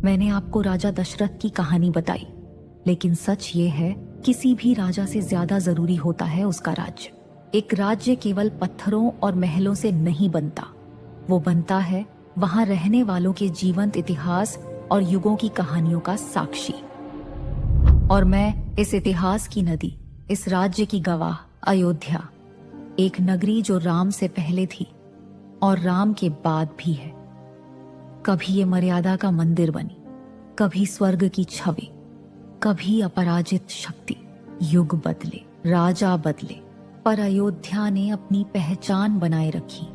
मैंने आपको राजा दशरथ की कहानी बताई, लेकिन सच ये है, किसी भी राजा से ज्यादा जरूरी होता है उसका राज्य। एक राज्य केवल पत्थरों और महलों से नहीं बनता, वो बनता है वहां रहने वालों के जीवंत इतिहास और युगों की कहानियों का साक्षी। और मैं इस इतिहास की नदी, इस राज्य की गवाह, अयोध्या, एक नगरी जो राम से पहले थी और राम के बाद भी है। कभी ये मर्यादा का मंदिर बनी, कभी स्वर्ग की छवि, कभी अपराजित शक्ति। युग बदले, राजा बदले, पर अयोध्या ने अपनी पहचान बनाए रखी।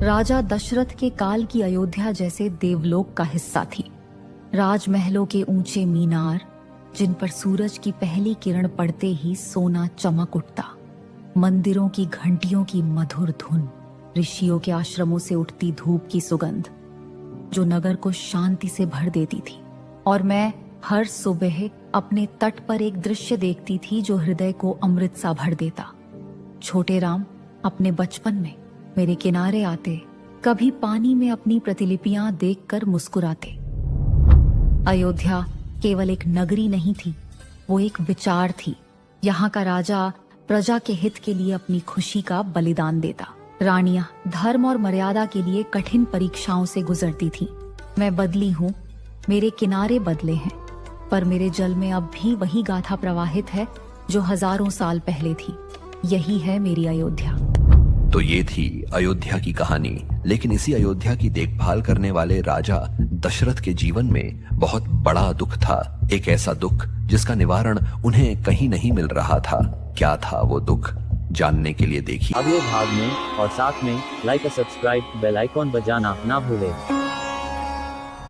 राजा दशरथ के काल की अयोध्या जैसे देवलोक का हिस्सा थी। राजमहलों के ऊंचे मीनार, जिन पर सूरज की पहली किरण पड़ते ही सोना चमक उठता, मंदिरों की घंटियों की मधुर धुन, ऋषियों के आश्रमों से उठती धूप की सुगंध, जो नगर को शांति से भर देती थी। और मैं हर सुबह अपने तट पर एक दृश्य देखती थी जो हृदय को अमृत सा भर देता। छोटे राम अपने बचपन में मेरे किनारे आते, कभी पानी में अपनी प्रतिलिपियां देखकर मुस्कुराते। अयोध्या केवल एक नगरी नहीं थी, वो एक विचार थी। यहाँ का राजा प्रजा के हित के लिए अपनी खुशी का बलिदान देता। रानियां धर्म और मर्यादा के लिए कठिन परीक्षाओं से गुजरती थीं। मैं बदली हूँ, मेरे किनारे बदले हैं, पर मेरे जल में अब भी वही गाथा प्रवाहित है जो हजारों साल पहले थी। यही है मेरी अयोध्या। तो ये थी अयोध्या की कहानी। लेकिन इसी अयोध्या की देखभाल करने वाले राजा दशरथ के जीवन में बहुत बड़ा दुख था। एक ऐसा दुख जिसका निवारण उन्हें कहीं नहीं मिल रहा था। क्या था वो दुख, जानने के लिए देखिए अगले भाग में, और साथ में लाइक और सब्सक्राइब बेल आइकॉन बजाना ना भूलें।